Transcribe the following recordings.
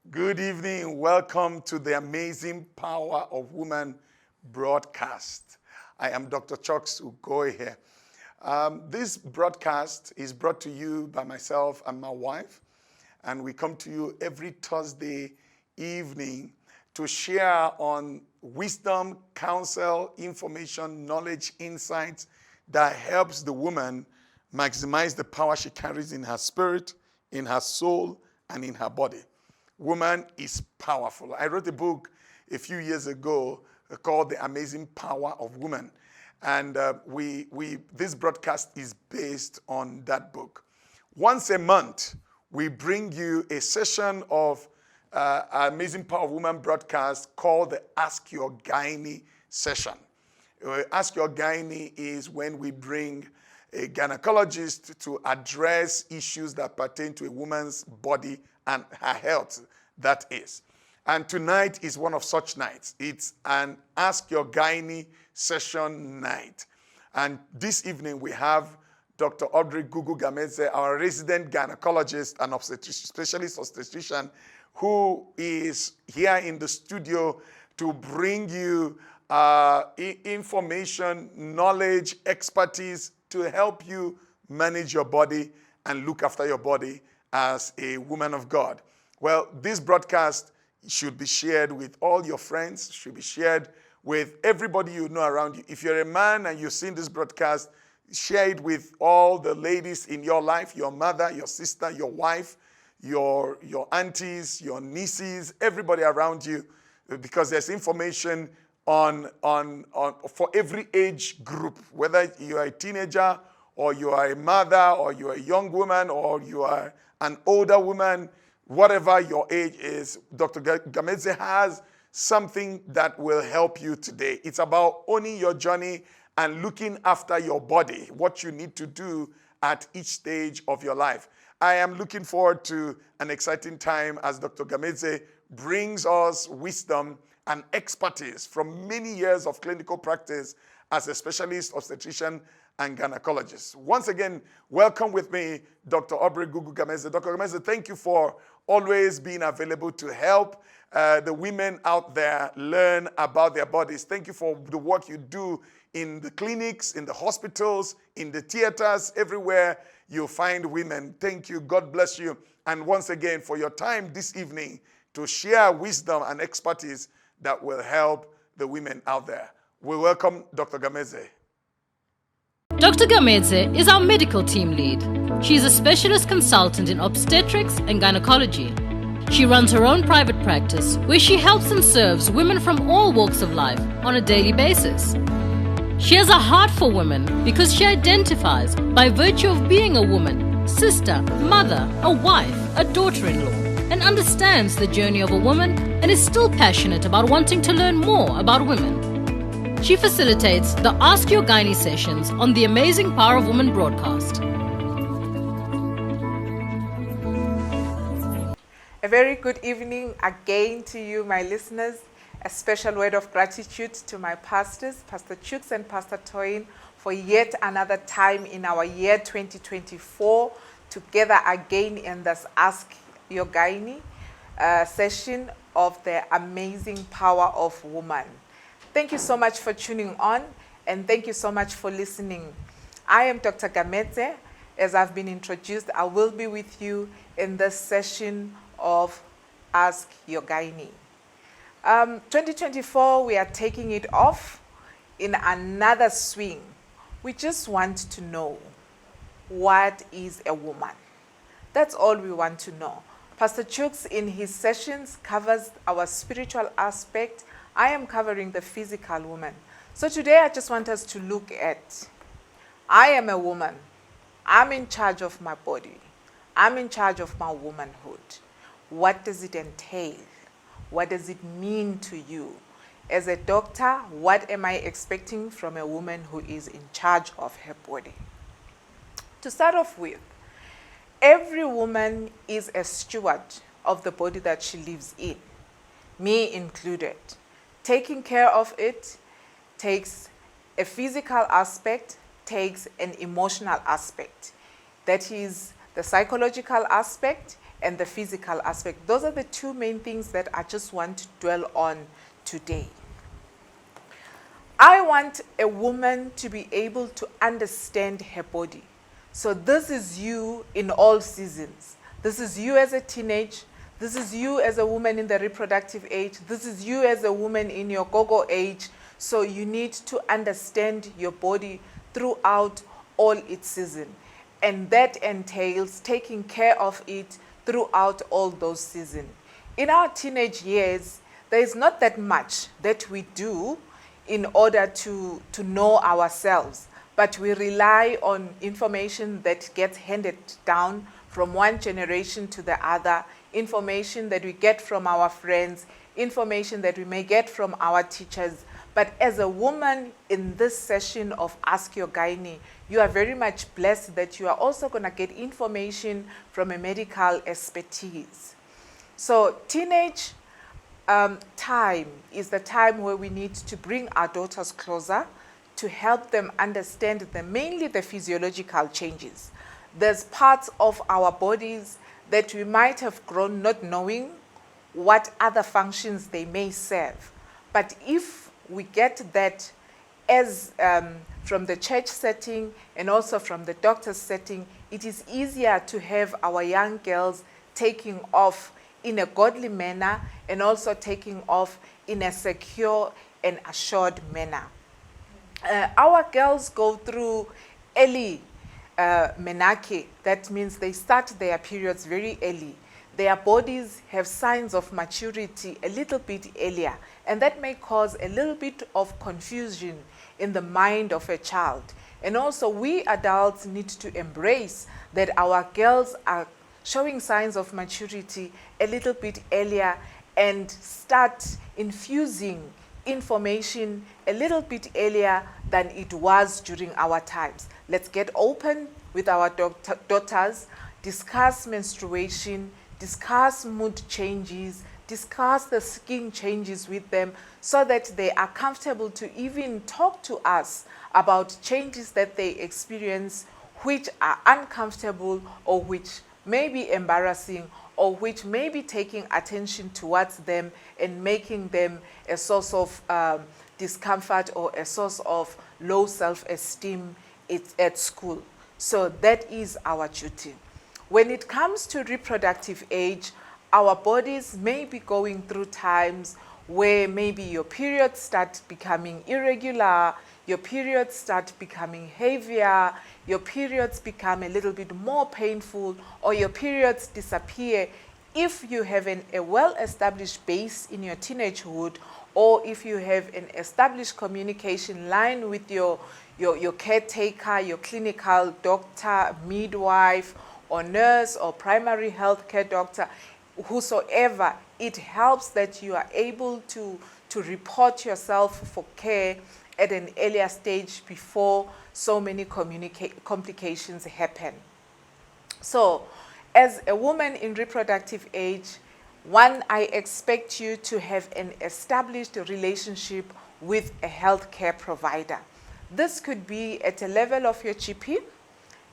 Good evening. Welcome to the Amazing Power of Woman broadcast. I am Dr. Chucks Ugoy here. This broadcast is brought to you by myself and my wife, and we come to you every Thursday evening to share on wisdom, counsel, information, knowledge, insights that helps the woman maximize the power she carries in her spirit, in her soul, and in her body. Woman is powerful. I wrote a book a few years ago called The Amazing Power of Woman. And this broadcast is based on that book. Once a month, we bring you a session of Amazing Power of Woman broadcast called the Ask Your Gynae session. Ask Your Gynae is when we bring a gynecologist to address issues that pertain to a woman's body and her health, that is. And tonight is one of such nights. It's an Ask Your Gynae session night. And this evening we have Dr. Audrey Gugu Gameze, our resident gynecologist and specialist obstetrician, who is here in the studio to bring you information, knowledge, expertise to help you manage your body and look after your body as a woman of God. Well, this broadcast should be shared with all your friends, should be shared with everybody you know around you. If you're a man and you've seen this broadcast, share it with all the ladies in your life, your mother, your sister, your wife, your aunties, your nieces, everybody around you, because there's information on for every age group, whether you are a teenager or you are a mother or you are a young woman or you are an older woman, whatever your age is. Dr. Gameze has something that will help you today. It's about owning your journey and looking after your body, what you need to do at each stage of your life. I am looking forward to an exciting time as Dr. Gameze brings us wisdom and expertise from many years of clinical practice as a specialist obstetrician and gynecologist. Once again, welcome with me, Dr. Audrey Gugu Gameze. Dr. Gameze, thank you for always being available to help the women out there learn about their bodies. Thank you for the work you do in the clinics, in the hospitals, in the theaters, everywhere you find women. Thank you. God bless you. And once again, for your time this evening to share wisdom and expertise that will help the women out there. We welcome Dr. Gameze. Dr. Gameze is our medical team lead. She is a specialist consultant in obstetrics and gynecology. She runs her own private practice where she helps and serves women from all walks of life on a daily basis. She has a heart for women because she identifies by virtue of being a woman, sister, mother, a wife, a daughter-in-law, and understands the journey of a woman and is still passionate about wanting to learn more about women. She facilitates the Ask Your Gynae sessions on the Amazing Power of Woman broadcast. A very good evening again to you, my listeners. A special word of gratitude to my pastors, Pastor Chucks and Pastor Toyin, for yet another time in our year 2024, together again in this Ask Your Gynae session of the Amazing Power of Woman. Thank you so much for tuning on, and thank you so much for listening. I am Dr. Gameze. As I've been introduced, I will be with you in this session of Ask Your Gynae. 2024, we are taking it off in another swing. We just want to know, what is a woman? That's all we want to know. Pastor Chucks in his sessions covers our spiritual aspect. I am covering the physical woman. So today I just want us to look at, I am a woman. I'm in charge of my body. I'm in charge of my womanhood. What does it entail? What does it mean to you? As a doctor, what am I expecting from a woman who is in charge of her body? To start off with, every woman is a steward of the body that she lives in, me included. Taking care of it takes a physical aspect, takes an emotional aspect. That is the psychological aspect and the physical aspect. Those are the two main things that I just want to dwell on today. I want a woman to be able to understand her body. So this is you in all seasons. This is you as a teenage. This is you as a woman in the reproductive age. This is you as a woman in your go-go age. So you need to understand your body throughout all its season. And that entails taking care of it throughout all those seasons. In our teenage years, there is not that much that we do in order to know ourselves, but we rely on information that gets handed down from one generation to the other, information that we get from our friends, information that we may get from our teachers. But as a woman in this session of Ask Your Gynae, you are very much blessed that you are also going to get information from a medical expertise. So teenage time is the time where we need to bring our daughters closer to help them understand mainly the physiological changes. There's parts of our bodies that we might have grown not knowing what other functions they may serve. But if we get that as from the church setting and also from the doctor's setting, it is easier to have our young girls taking off in a godly manner and also taking off in a secure and assured manner. Our girls go through early menarche. That means they start their periods very early. Their bodies have signs of maturity a little bit earlier, and that may cause a little bit of confusion in the mind of a child. And also we adults need to embrace that our girls are showing signs of maturity a little bit earlier and start infusing information a little bit earlier than it was during our times. Let's get open with our daughters, discuss menstruation, discuss mood changes, discuss the skin changes with them so that they are comfortable to even talk to us about changes that they experience which are uncomfortable or which may be embarrassing or which may be taking attention towards them and making them a source of discomfort or a source of low self-esteem at school. So that is our duty. When it comes to reproductive age, our bodies may be going through times where maybe your periods start becoming irregular, your periods start becoming heavier, your periods become a little bit more painful, or your periods disappear if you have a well-established base in your teenagehood, or if you have an established communication line with your caretaker, your clinical doctor, midwife, or nurse, or primary health care doctor, whosoever. It helps that you are able to report yourself for care at an earlier stage before so many complications happen. So, as a woman in reproductive age, one, I expect you to have an established relationship with a healthcare provider. This could be at a level of your GP,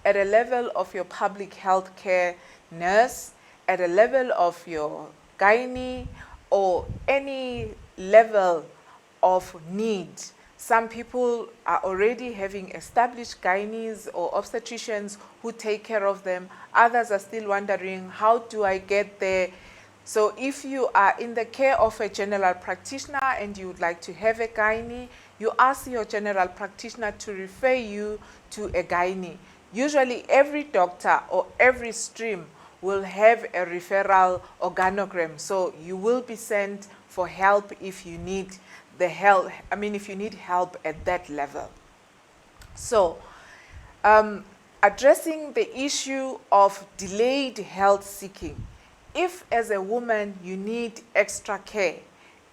at a level of your public health care nurse, at a level of your gynae, or any level of need. Some people are already having established gynaes or obstetricians who take care of them. Others are still wondering, how do I get there? So if you are in the care of a general practitioner and you would like to have a gynae, you ask your general practitioner to refer you to a gynae. Usually every doctor or every stream will have a referral organogram. So you will be sent for help if you need if you need help at that level. So addressing the issue of delayed health seeking. If as a woman you need extra care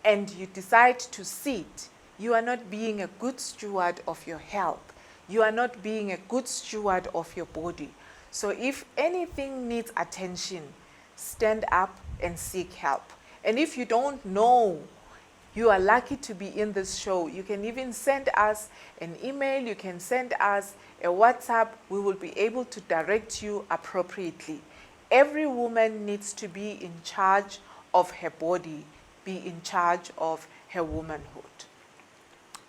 and you decide to sit, you are not being a good steward of your health. You are not being a good steward of your body. So if anything needs attention, stand up and seek help. And if you don't know, you are lucky to be in this show. You can even send us an email, you can send us a WhatsApp. We will be able to direct you appropriately. Every woman needs to be in charge of her body, be in charge of her womanhood.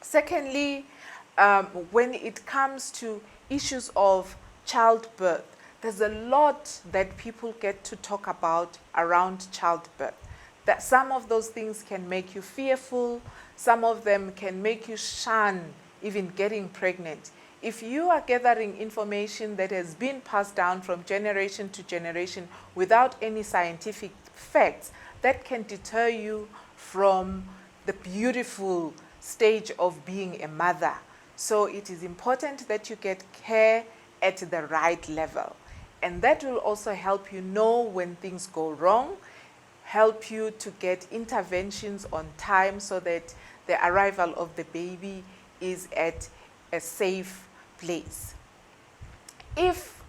Secondly, when it comes to issues of childbirth, there's a lot that people get to talk about around childbirth. That some of those things can make you fearful, some of them can make you shun even getting pregnant. If you are gathering information that has been passed down from generation to generation without any scientific facts, that can deter you from the beautiful stage of being a mother. So it is important that you get care at the right level. And that will also help you know when things go wrong, help you to get interventions on time so that the arrival of the baby is at a safe place. If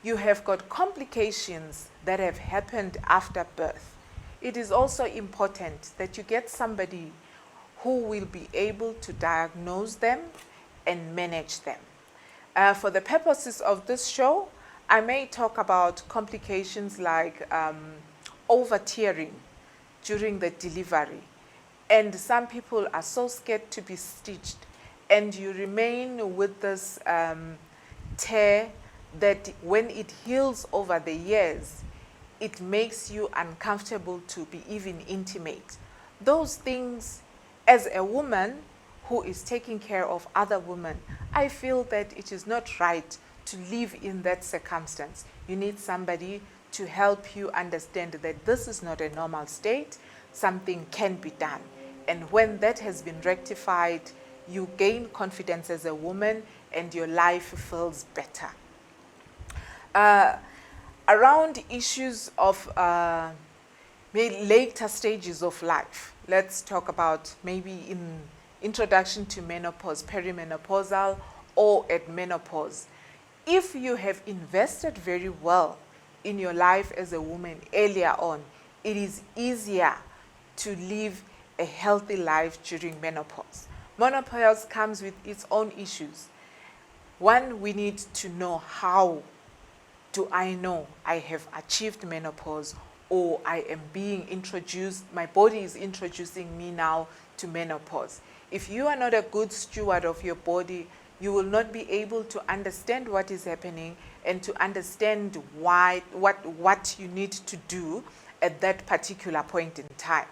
you have got complications that have happened after birth, it is also important that you get somebody who will be able to diagnose them and manage them. For the purposes of this show, I may talk about complications like over-tearing during the delivery. And some people are so scared to be stitched, and you remain with this tear that when it heals over the years, it makes you uncomfortable to be even intimate. Those things, as a woman who is taking care of other women, I feel that it is not right to live in that circumstance. You need somebody to help you understand that this is not a normal state, something can be done. And when that has been rectified, you gain confidence as a woman and your life feels better. Around issues of maybe later stages of life, let's talk about maybe in introduction to menopause, perimenopausal, or at menopause. If you have invested very well in your life as a woman earlier on, it is easier to live a healthy life during menopause. Menopause comes with its own issues. One, we need to know, how do I know I have achieved menopause, or I am being introduced, my body is introducing me now to menopause. If you are not a good steward of your body, you will not be able to understand what is happening and to understand what you need to do at that particular point in time.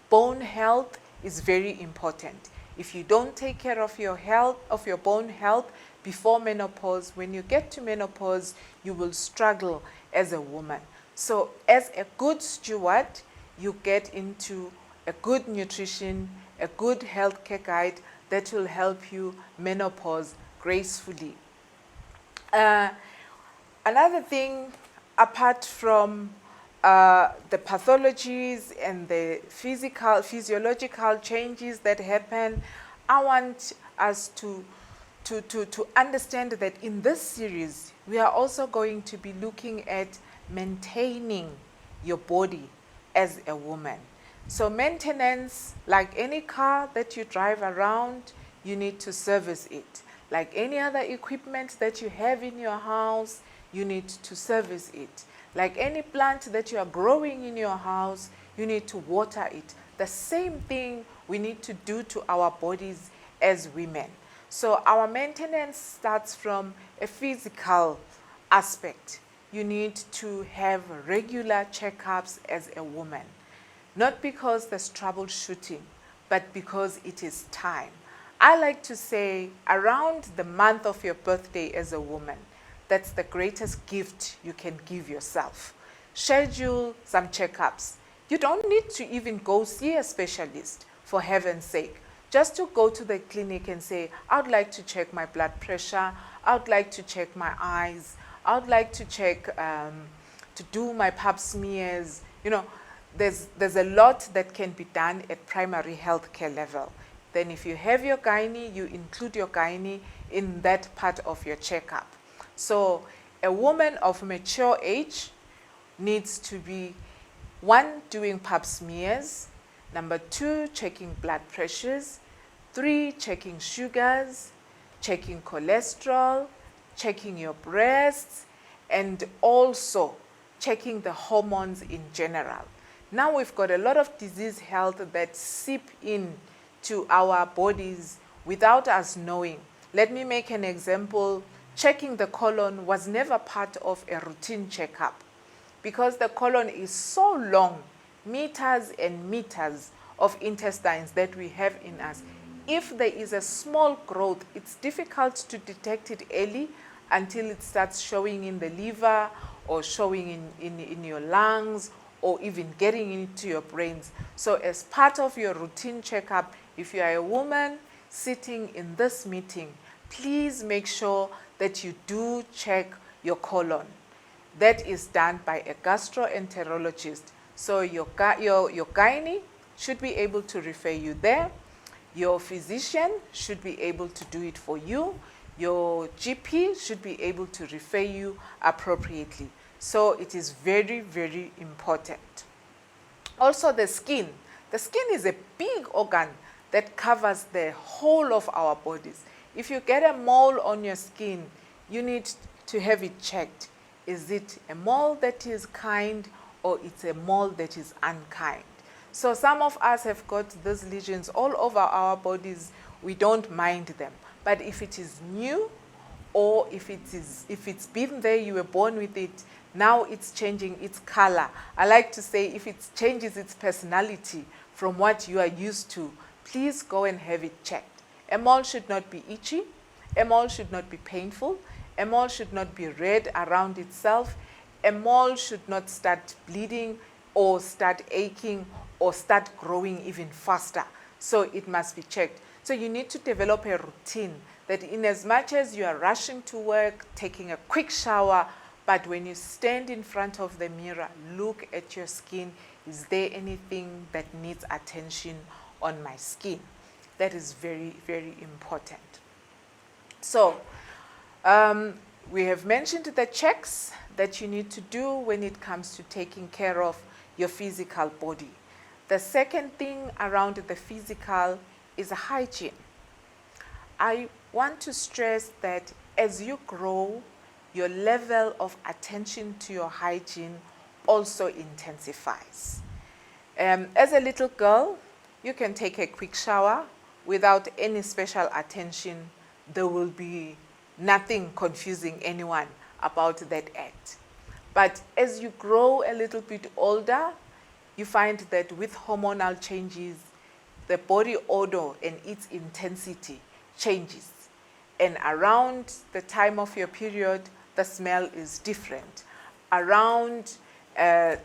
Bone health is very important. If you don't take care of your health, of your bone health before menopause, when you get to menopause, you will struggle as a woman. So as a good steward, you get into a good nutrition, a good healthcare guide that will help you menopause gracefully. Another thing, apart from the pathologies and the physiological changes that happen, I want us to understand that in this series, we are also going to be looking at maintaining your body as a woman. So maintenance, like any car that you drive around, you need to service it. Like any other equipment that you have in your house, you need to service it. Like any plant that you are growing in your house, you need to water it. The same thing we need to do to our bodies as women. So our maintenance starts from a physical aspect. You need to have regular checkups as a woman. Not because there's troubleshooting, but because it is time. I like to say around the month of your birthday as a woman, that's the greatest gift you can give yourself. Schedule some checkups. You don't need to even go see a specialist, for heaven's sake. Just to go to the clinic and say, I would like to check my blood pressure, I would like to check my eyes, I would like to check, to do my pap smears. You know, there's a lot that can be done at primary health care level. Then if you have your gynae, you include your gynae in that part of your checkup. So a woman of mature age needs to be, 1, doing pap smears, number 2, checking blood pressures, 3, checking sugars, checking cholesterol, checking your breasts, and also checking the hormones in general. Now we've got a lot of disease health that seep in to our bodies without us knowing. Let me make an example. Checking the colon was never part of a routine checkup because the colon is so long, meters and meters of intestines that we have in us. If there is a small growth, it's difficult to detect it early until it starts showing in the liver or showing in your lungs or even getting into your brains. So as part of your routine checkup, if you are a woman sitting in this meeting, please make sure that you do check your colon. That is done by a gastroenterologist. So your gynae should be able to refer you there. Your physician should be able to do it for you. Your GP should be able to refer you appropriately. So it is very, very important. Also the skin. The skin is a big organ that covers the whole of our bodies. If you get a mole on your skin, you need to have it checked. Is it a mole that is kind or it's a mole that is unkind? So some of us have got these lesions all over our bodies. We don't mind them. But if it is new or if it's been there, you were born with it, now it's changing its color. I like to say if it changes its personality from what you are used to, please go and have it checked. A mole should not be itchy. A mole should not be painful. A mole should not be red around itself. A mole should not start bleeding or start aching or start growing even faster. So it must be checked. So you need to develop a routine that in as much as you are rushing to work, taking a quick shower, but when you stand in front of the mirror, look at your skin. Is there anything that needs attention on my skin? That is very, very important. So we have mentioned the checks that you need to do when it comes to taking care of your physical body. The second thing around the physical is hygiene. I want to stress that as you grow, your level of attention to your hygiene also intensifies. As a little girl, you can take a quick shower without any special attention. There will be nothing confusing anyone about that act. But as you grow a little bit older, you find that with hormonal changes, the body odor and its intensity changes. And around the time of your period, the smell is different. Around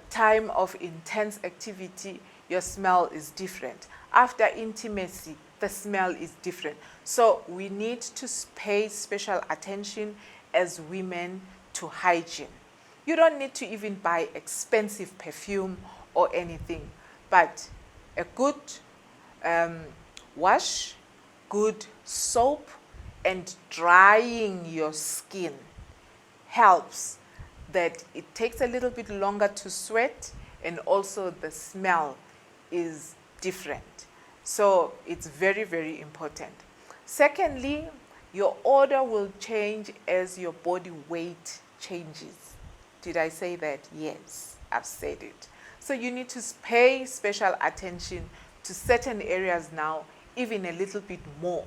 time of intense activity, your smell is different. After intimacy, the smell is different. So we need to pay special attention as women to hygiene. You don't need to even buy expensive perfume or anything, but a good wash, good soap, and drying your skin helps that it takes a little bit longer to sweat, and also the smell is different. So it's very, very important. Secondly, your odor will change as your body weight changes. Did I say that? Yes, I've said it. So you need to pay special attention to certain areas now, even a little bit more.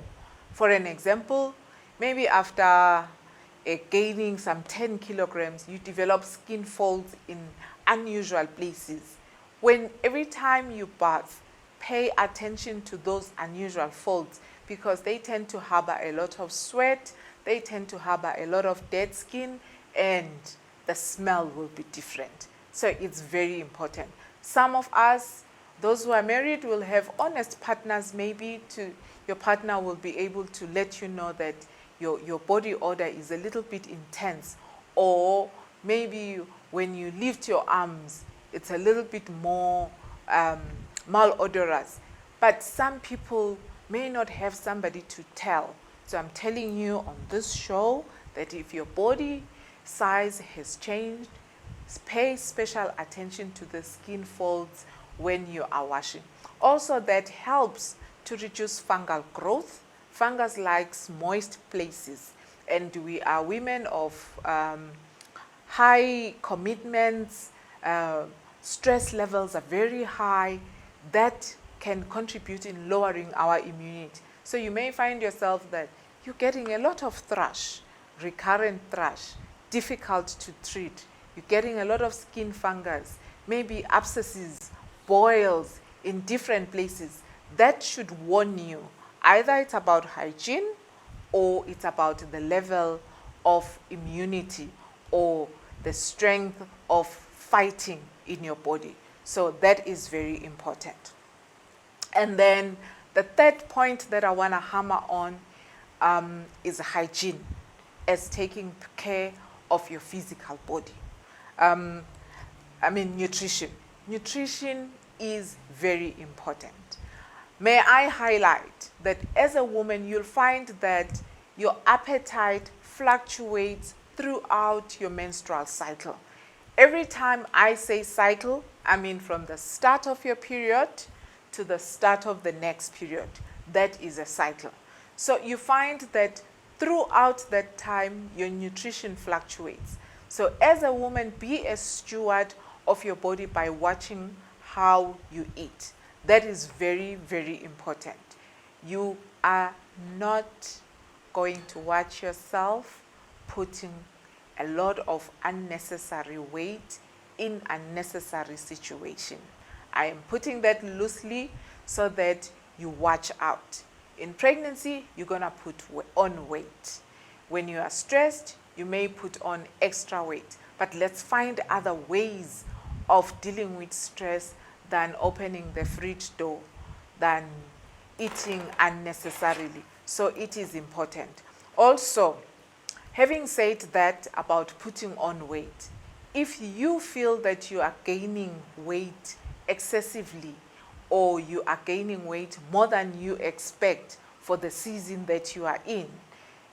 For an example, maybe after gaining some 10 kilograms, you develop skin folds in unusual places. When every time you bath, pay attention to those unusual folds because they tend to harbor a lot of sweat, they tend to harbor a lot of dead skin, and the smell will be different. So it's very important. Some of us, those who are married, will have honest partners. Maybe your partner will be able to let you know that your body odor is a little bit intense, or maybe when you lift your arms, it's a little bit more malodorous. But some people may not have somebody to tell. So I'm telling you on this show that if your body size has changed, pay special attention to the skin folds when you are washing. Also, that helps to reduce fungal growth. Fungus likes moist places, and we are women of high commitments, stress levels are very high, that can contribute in lowering our immunity. So you may find yourself that you're getting a lot of thrush, recurrent thrush, difficult to treat. You're getting a lot of skin fungus, maybe abscesses, boils in different places. That should warn you. Either it's about hygiene or it's about the level of immunity or the strength of fighting in your body. So that is very important. And then the third point that I want to hammer on is hygiene, as taking care of your physical body. Nutrition. Nutrition is very important. May I highlight that as a woman, you'll find that your appetite fluctuates throughout your menstrual cycle. Every time I say cycle, I mean from the start of your period to the start of the next period. That is a cycle. So you find that throughout that time, your nutrition fluctuates. So as a woman, be a steward of your body by watching how you eat. That is very, very important. You are not going to watch yourself putting a lot of unnecessary weight in unnecessary situation. I am putting that loosely so that you watch out. In pregnancy, you're going to put on weight. When you are stressed, you may put on extra weight. But let's find other ways of dealing with stress than opening the fridge door, than eating unnecessarily. So it is important. Also, having said that about putting on weight, if you feel that you are gaining weight excessively or you are gaining weight more than you expect for the season that you are in,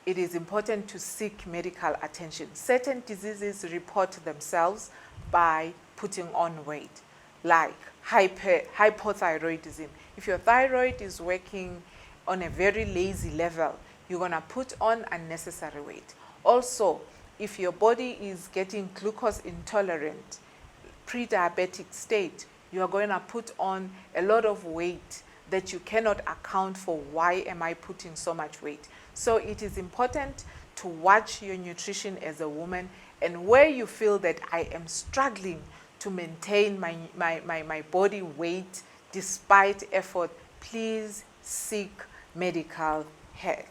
it is important to seek medical attention. Certain diseases report themselves by putting on weight, like hypothyroidism. If your thyroid is working on a very lazy level, you're going to put on unnecessary weight. Also, if your body is getting glucose intolerant, pre-diabetic state, you are going to put on a lot of weight that you cannot account for. Why am I putting so much weight? So it is important to watch your nutrition as a woman, and where you feel that I am struggling to maintain my body weight despite effort, please seek medical help.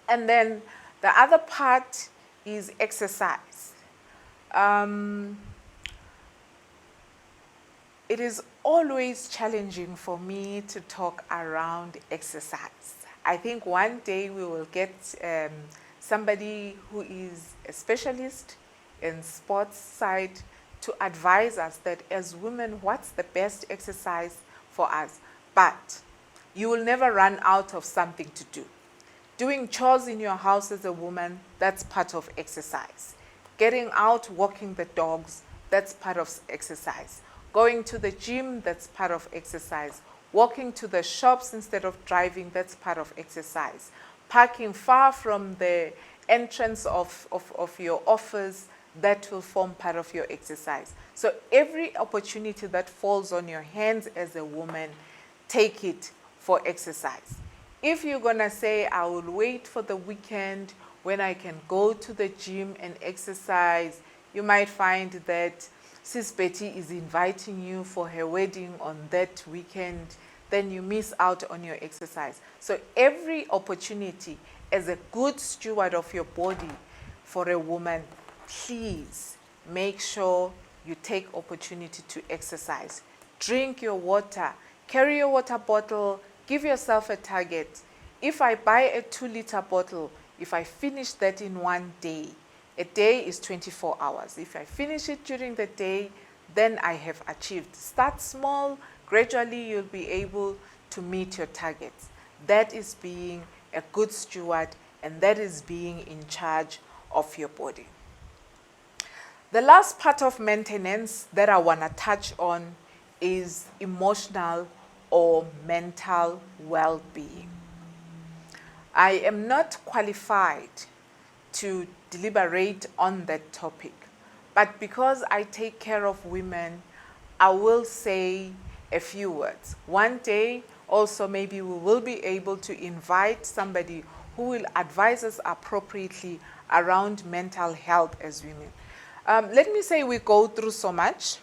And then the other part is exercise. It is always challenging for me to talk around exercise. I think one day we will get somebody who is a specialist in sports side to advise us that as women, what's the best exercise for us. But you will never run out of something to do. Doing chores in your house as a woman, that's part of exercise. Getting out, walking the dogs, that's part of exercise. Going to the gym, that's part of exercise. Walking to the shops instead of driving, that's part of exercise. Parking far from the entrance of your office, that will form part of your exercise. So every opportunity that falls on your hands as a woman, take it for exercise. If you're going to say, I will wait for the weekend when I can go to the gym and exercise, you might find that Sis Betty is inviting you for her wedding on that weekend, then you miss out on your exercise. So every opportunity as a good steward of your body for a woman, please make sure you take opportunity to exercise. Drink your water, carry your water bottle, give yourself a target. If I buy a 2-liter bottle, if I finish that in one day, a day is 24 hours. If I finish it during the day, then I have achieved. Start small, gradually you'll be able to meet your targets. That is being a good steward, and that is being in charge of your body. The last part of maintenance that I want to touch on is emotional or mental well-being. I am not qualified to deliberate on that topic. But because I take care of women, I will say a few words. One day, also maybe we will be able to invite somebody who will advise us appropriately around mental health as women. Let me say we go through so much,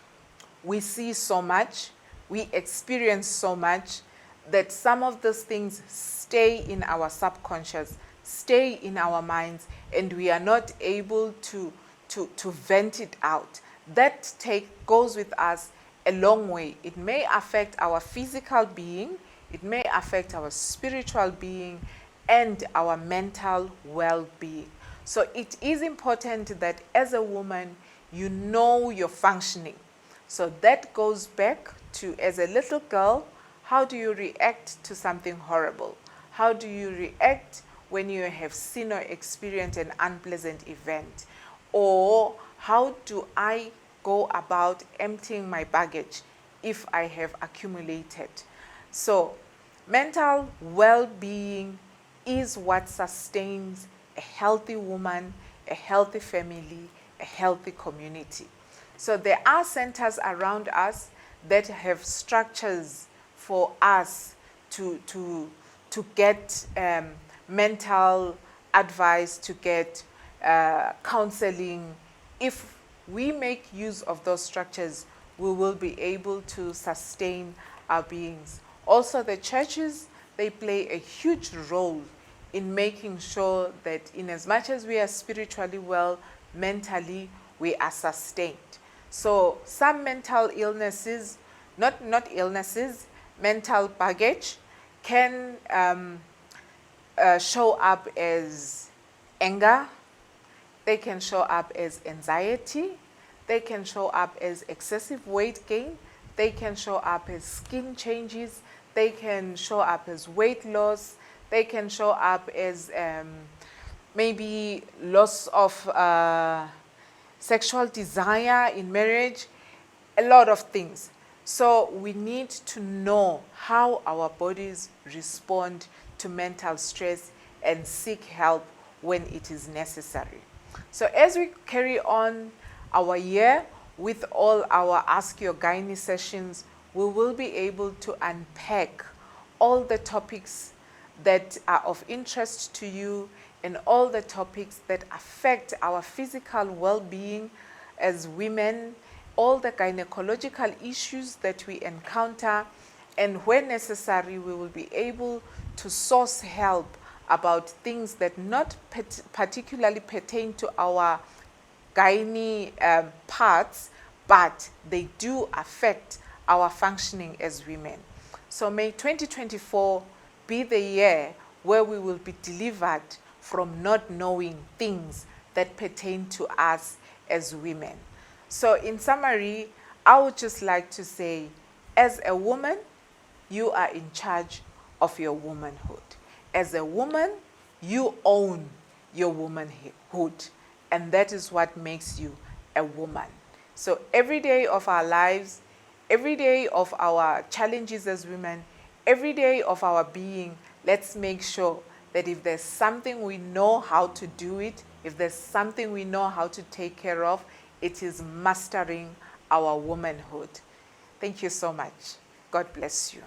we see so much, we experience so much that some of those things stay in our subconscious, stay in our minds, and we are not able to vent it out. That goes with us a long way. It may affect our physical being, it may affect our spiritual being, and our mental well-being. So it is important that as a woman, you know your functioning. So that goes back to, as a little girl, how do you react to something horrible? How do you react when you have seen or experienced an unpleasant event? Or how do I go about emptying my baggage if I have accumulated? So mental well-being is what sustains a healthy woman, a healthy family, a healthy community. So there are centers around us that have structures for us to get mental advice, to get counseling. If we make use of those structures, we will be able to sustain our beings. Also, the churches, they play a huge role in making sure that in as much as we are spiritually well, mentally, we are sustained. So some mental illnesses, not illnesses, mental baggage can show up as anger, they can show up as anxiety, they can show up as excessive weight gain, they can show up as skin changes, they can show up as weight loss, they can show up as maybe loss of sexual desire in marriage, a lot of things. So we need to know how our bodies respond to mental stress and seek help when it is necessary. So as we carry on our year with all our Ask Your Gynae sessions, we will be able to unpack all the topics that are of interest to you and all the topics that affect our physical well-being as women, all the gynecological issues that we encounter, and when necessary, we will be able to source help about things that not particularly pertain to our gynae parts, but they do affect our functioning as women. So may 2024 be the year where we will be delivered from not knowing things that pertain to us as women. So in summary, I would just like to say, as a woman, you are in charge of your womanhood. As a woman, you own your womanhood, and that is what makes you a woman. So every day of our lives, every day of our challenges as women, every day of our being, let's make sure that if there's something we know how to do it, if there's something we know how to take care of, it is mastering our womanhood. Thank you so much. God bless you.